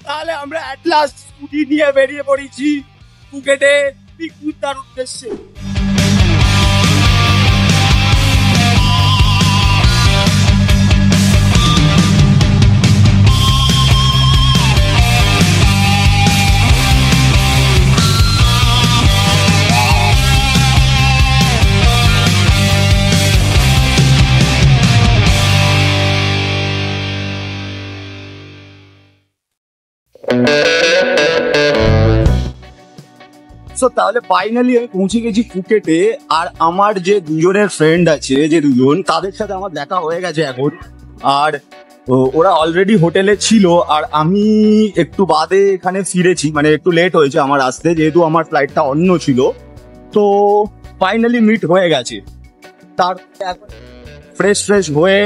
তাহলে আমরা at last scooty নিয়ে বেরিয়ে পড়েছি ফুকেটে পিকনিক তার উদ্দেশ্যে। তাহলে ফাইনালি আমি পৌঁছে গেছি ফুকেটে। আর আমার যে দুজনের ফ্রেন্ড আছে, যে দুজন, তাদের সাথে আমার দেখা হয়ে গেছে এখন। আর ওরা অলরেডি হোটেলে ছিল, আর আমি একটু বাদে এখানে ফিরেছি, মানে একটু লেট হয়েছে আমার আসতে, যেহেতু আমার ফ্লাইটটা অন্য ছিল। তো ফাইনালি মিট হয়ে গেছে। তার ফ্রেশ হয়ে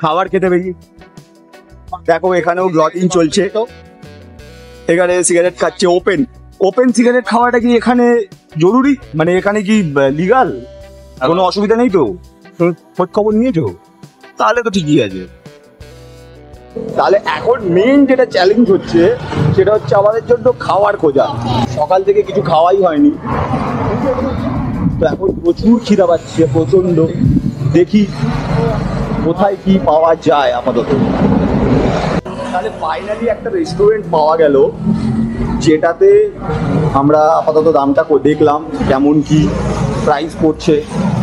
খাবার খেতে বেরিয়ে দেখো এখানেও ব্লগিং চলছে। তো এখানে সিগারেট খাচ্ছে, ওপেন সিগারেট খাওয়াটা কি এখানে জরুরি? মানে এখানে কি লিগাল? কোনো অসুবিধা নেই তো? খোঁজ খবর নিয়েছো? তাহলে তো ঠিকই আছে। তাহলে এখন মেইন যেটা চ্যালেঞ্জ হচ্ছে সেটা হচ্ছে আমাদের জন্য খাবার খোঁজা। সকাল থেকে কিছু খাওয়াই হয়নি, তো এখন প্রচুর খিদা পাচ্ছে, প্রচন্ড। দেখি কোথায় কি পাওয়া যায় আপাতত। তাহলে ফাইনালি একটা রেস্টুরেন্ট পাওয়া গেল, যেটাতে আমরা আপাতত দামটা দেখলাম কেমন কি প্রাইস পড়ছে,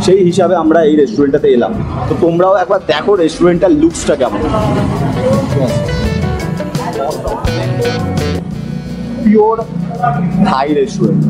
সেই হিসাবে আমরা এই রেস্টুরেন্টটাতে এলাম। তো তোমরাও একবার দেখো রেস্টুরেন্টটার লুকসটা কেমন। পিওর থাই রেস্টুরেন্ট।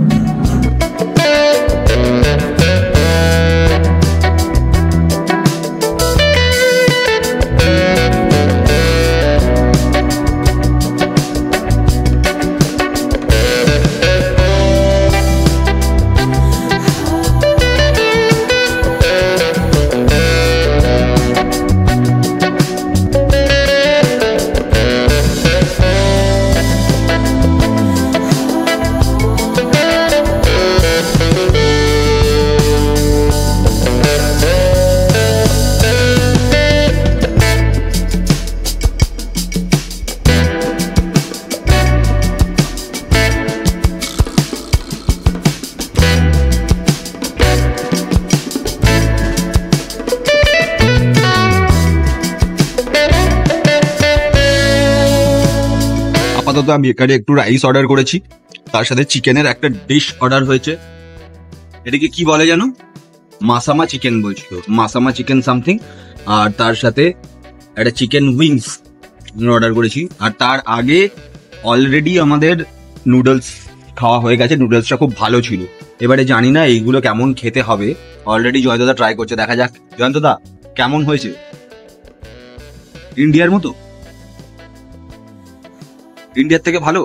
আপাতত আমি এখানে একটু রাইস অর্ডার করেছি, তার সাথে চিকেনের একটা ডিশ অর্ডার হয়েছে। এটাকে কি বলে জানো? মাসামা চিকেন বলছিল, মাসামা চিকেন সামথিং। আর তার সাথে একটা চিকেন উইংস অর্ডার করেছি। আর তার আগে অলরেডি আমাদের নুডলস খাওয়া হয়ে গেছে, নুডলসটা খুব ভালো ছিল। এবারে জানি না এইগুলো কেমন খেতে হবে। অলরেডি জয়ন্তদা ট্রাই করছে, দেখা যাক। জয়ন্তদা কেমন হয়েছে? ইন্ডিয়ার মতো? ইন্ডিয়ার থেকে ভালো?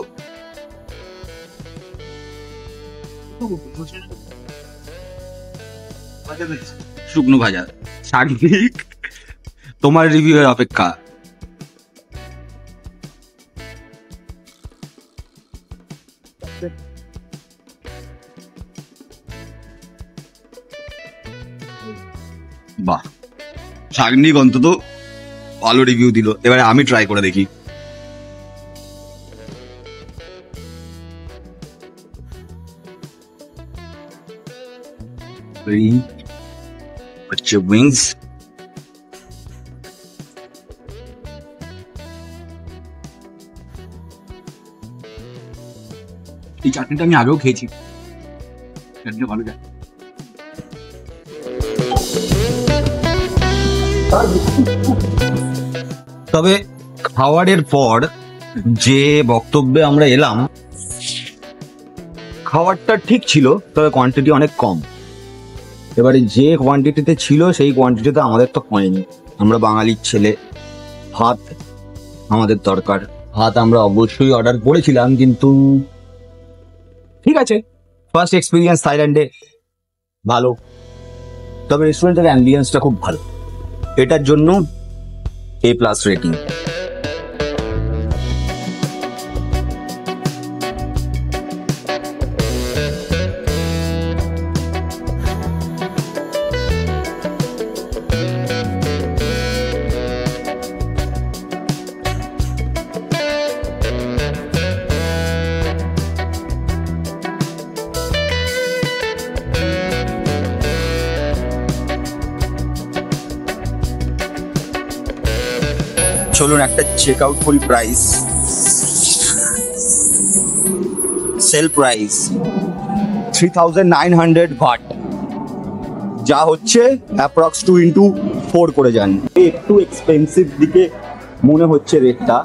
শুকনো ভাজা। সার্বিক তোমার রিভিউ এর অপেক্ষা। বাহ, সাগ্নিক অন্তত ভালো রিভিউ দিল। এবারে আমি ট্রাই করে দেখি। What's your wings? এই চাটনিটা আমি আগেও খেয়েছি, চাটনিটা ভালো যায়। তবে খাওয়ারের পর যে বক্তব্যে আমরা এলাম, খাবারটা ঠিক ছিল, তবে কোয়ান্টিটি অনেক কম। এবারে যে কোয়ান্টিটিতে ছিল সেই কোয়ান্টিটিতে আমাদের তো হয়নি। আমরা বাঙালির ছেলে, ভাত আমাদের দরকার। ভাত আমরা অবশ্যই অর্ডার করেছিলাম, কিন্তু ঠিক আছে, ফার্স্ট এক্সপিরিয়েন্স থাইল্যান্ডে ভালো। তবে রেস্টুরেন্টের অ্যাম্বিয়েন্সটা খুব ভালো, এটার জন্য A+ রেটিং। চলুন একটা চেক আউট করি প্রাইস। সেল প্রাইস 3900 বাট, যা হচ্ছে অ্যাপ্রক্স 2x4 করে যান। একটু এক্সপেন্সিভ দিকে মনে হচ্ছে রেটটা,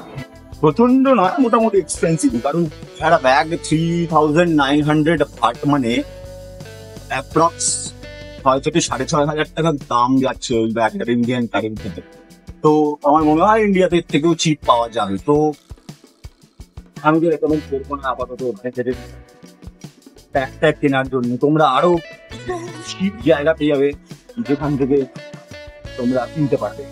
প্রচন্ড নয়, মোটামুটি এক্সপেন্সিভ। কারণ একটা ব্যাগ 3900 বাট মানে অ্যাপ্রক্স হয়তো 6500 টাকার দাম যাচ্ছে ওই ব্যাগটার ইন্ডিয়ান টাইম থেকে। তো আমার মনে হয় ইন্ডিয়াতে এর থেকেও চিপ পাওয়া যাবে। তো আমি তো রেকমেন্ড করবো না আপাতত ওখানে থেকে ব্যাগ ট্যাগ কেনার জন্য। তোমরা আরো চিপ জায়গা পেয়ে যাবে যেখান থেকে তোমরা কিনতে পারবে।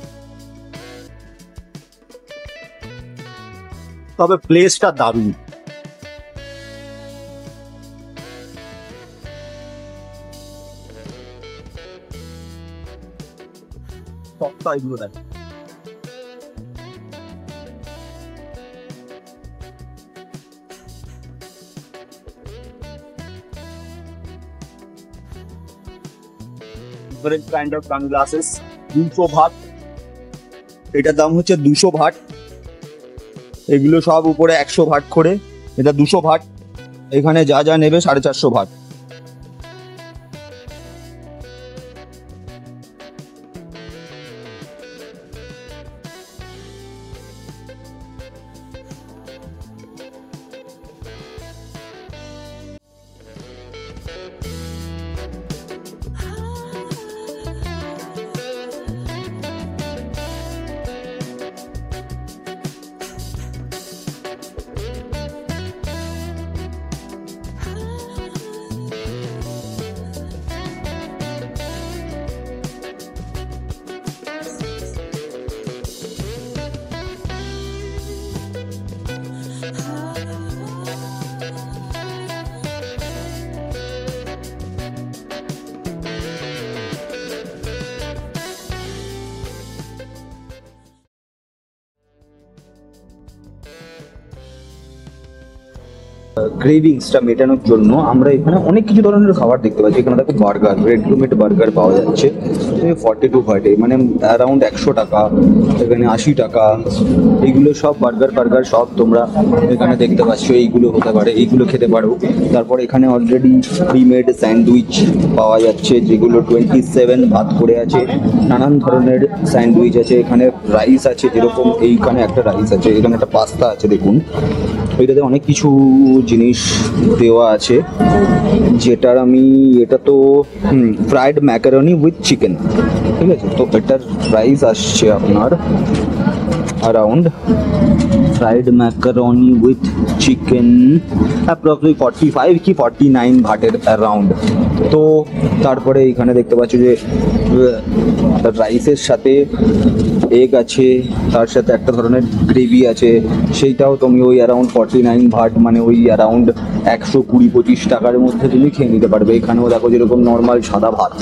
তবে প্লেসটা দারুণ। সপ্তাহ এগুলো দেখ। Different kind of sunglasses 200 baht, এটার দাম হচ্ছে 200 ভাট। এগুলো সব উপরে 100 ভাট করে, এটা 200 ভাট। এখানে যা যা নেবে 450 ভাট। ক্রেভিংসটা মেটানোর জন্য আমরা এখানে অনেক কিছু ধরনের খাবার দেখতে পাচ্ছি। এখানে দেখো বার্গার, রেড রুমেট বার্গার পাওয়া যাচ্ছে 42 ভাটে, মানে অ্যারাউন্ড 100 টাকা। এখানে 80 টাকা। এইগুলো সব বার্গার সব তোমরা এখানে দেখতে পাচ্ছ। এইগুলো হতে পারে, এইগুলো খেতে পারো। তারপর এখানে অলরেডি প্রিমেড স্যান্ডউইচ পাওয়া যাচ্ছে, যেগুলো 27 ভাত করে আছে। নানান ধরনের স্যান্ডউইচ আছে। এখানে রাইস আছে, যেরকম এইখানে একটা রাইস আছে, এখানে একটা পাস্তা আছে। দেখুন এটাতে অনেক কিছু জিনিস দেওয়া আছে, যেটার আমি এটা তো ফ্রাইড ম্যাকারনি উইথ চিকেন, ঠিক আছে। তো এটার প্রাইস আসছে আপনার around fried macaroni with chicken approximately 45 কি 49 ভাটের অ্যারাউন্ড। তো তারপরে এখানে দেখতে পাচ্ছ যে রাইসের সাথে এগ আছে, তার সাথে একটা ধরনের গ্রেভি আছে, সেইটাও তুমি ওই অ্যারাউন্ড 49 ভাট, মানে ওই অ্যারাউন্ড 120-25 টাকার মধ্যে তুমি খেয়ে নিতে পারবে। এখানেও দেখো যেরকম নর্মাল সাদা ভাত,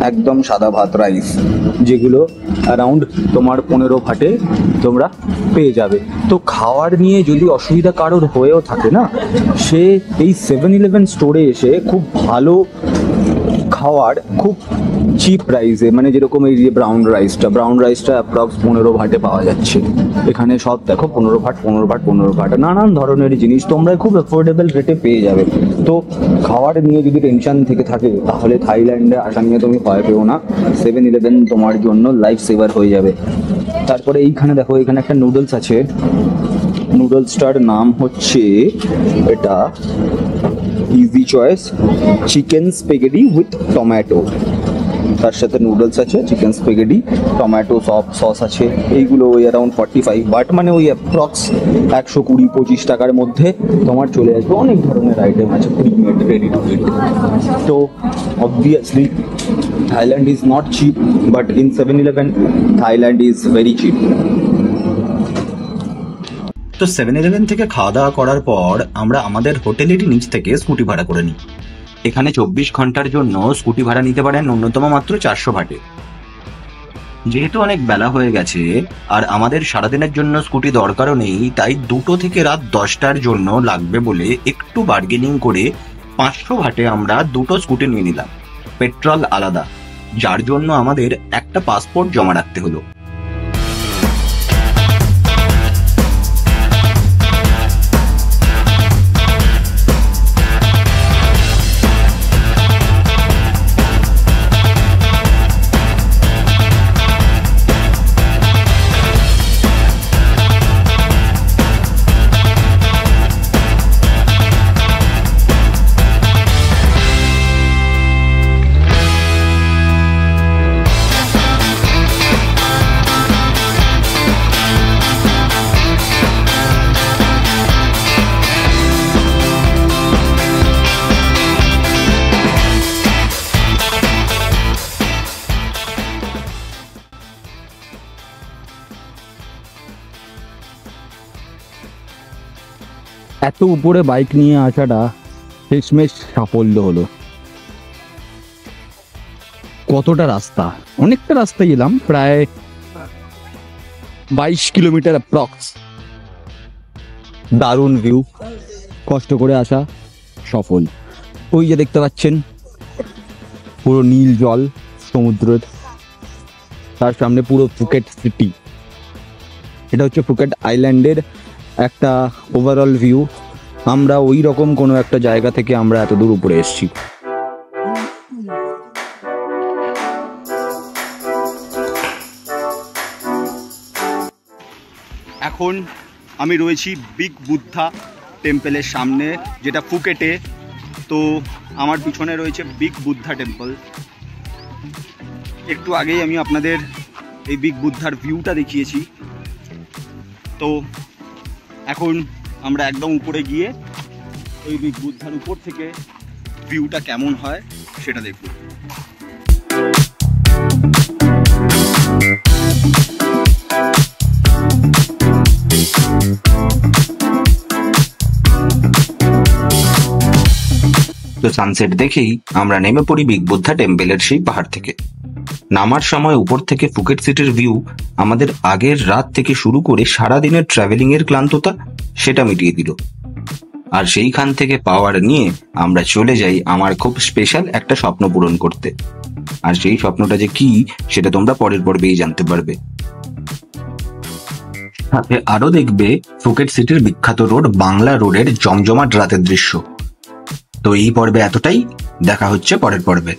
একদম সাদা ভাত রাইস, যেগুলো অ্যারাউন্ড তোমার 15 ভাটে তোমরা পেয়ে যাবে। তো খাওয়ার নিয়ে যদি অসুবিধা কারোর হয়েও থাকে না, সে এই 7-Eleven স্টোরে এসে খুব ভালো খাওয়ার খুব চিপ প্রাইসে, মানে যেরকম এই যে ব্রাউন রাইসটা অ্যাপ্রক্স 15 ভাটে পাওয়া যাচ্ছে। এখানে সব দেখো 15 ভাট নানান ধরনের জিনিস তোমরা খুব অ্যাফোর্ডেবল রেটে পেয়ে যাবে। তো খাওয়ার নিয়ে যদি টেনশন থেকে থাকে, তাহলে থাইল্যান্ডে আসা নিয়ে তুমি ভয় পেও না। 7-Eleven তোমার জন্য লাইফ সেভার হয়ে যাবে। তারপরে এইখানে দেখো, এখানে একটা নুডলস আছে। নুডলসটার নাম হচ্ছে এটা easy choice chicken spaghetti with tomato. তার সাথে নুডলস আছে, চিকেন স্পেগেটি, টমেটো সস আছে। এইগুলো ওই অ্যারাউন্ড 45 বাট, মানে ওই অ্যাপ্রক্স 120-25 টাকার মধ্যে তোমার চলে আসবে। অনেক ধরনের আইটেম আছে প্রিমেড, রেডি টু ইট। তো obviously Thailand is not cheap, but in 7-Eleven Thailand is very cheap. তো 7-Eleven থেকে খাওয়া দাওয়া করার পর আমরা আমাদের হোটেলেরই নিচ থেকে স্কুটি ভাড়া করে নিই। এখানে 24 ঘন্টার জন্য স্কুটি ভাড়া নিতে পারেন ন্যূনতম মাত্র 400 ভাটে। যেহেতু অনেক বেলা হয়ে গেছে আর আমাদের সারাদিনের জন্য স্কুটি দরকারও নেই, তাই 2টো থেকে রাত 10টার জন্য লাগবে বলে একটু বার্গেনিং করে 500 ভাটে আমরা 2টো স্কুটি নিয়ে নিলাম, পেট্রোল আলাদা, যার জন্য আমাদের একটা পাসপোর্ট জমা রাখতে হলো। এত উপরে বাইক নিয়ে আসাটা শেষমেশ সাফল্য হলো। কতটা রাস্তা, অনেকটা রাস্তা গেলাম, প্রায় 22 কিলোমিটার অ্যাপ্রক্স। দারুণ ভিউ, কষ্ট করে আসা সফল। ওই যে দেখতে পাচ্ছেন পুরো নীল জল সমুদ্রের, তার সামনে পুরো ফুকেট সিটি। এটা হচ্ছে ফুকেট আইল্যান্ডের একটা ওভারঅল ভিউ। আমরা ওই রকম কোনো একটা জায়গা থেকে আমরা এত দূর উপরে এসেছি। এখন আমি রয়েছি বিগ বুদ্ধা টেম্পলের সামনে, যেটা ফুকেটে। তো আমার পিছনে রয়েছে বিগ বুদ্ধা টেম্পল। একটু আগেই আমি আপনাদের এই বিগ বুদ্ধার ভিউটা দেখিয়েছি। তো এখন আমরা একদম উপরে গিয়ে ওই বিগ বুদ্ধার উপর থেকে ভিউটা কেমন হয় সেটা দেখব। তো সানসেট দেখেই আমরা নেমে পড়ি বিগ বুদ্ধা টেম্পলের সেই পাহাড় থেকে। নামার সময় উপর থেকে ফুকেট সিটির ভিউ আমাদের আগের রাত থেকে শুরু করে সারা দিনের ট্রাভেলিং এর ক্লান্ততা সেটা মিটিয়ে দিল। আর সেইখান থেকে পাওয়ার নিয়ে আমরা চলে যাই আমার খুব স্পেশাল একটা স্বপ্ন পূরণ করতে। আর সেই স্বপ্নটা যে কি সেটা তোমরা পরের পর্বেই জানতে পারবে। সাথে আরো দেখবে ফুকেট সিটির বিখ্যাত রোড বাংলা রোডের জমজমাট রাতের দৃশ্য। তো এই পর্বে এতটাই, দেখা হচ্ছে পরের পর্বে।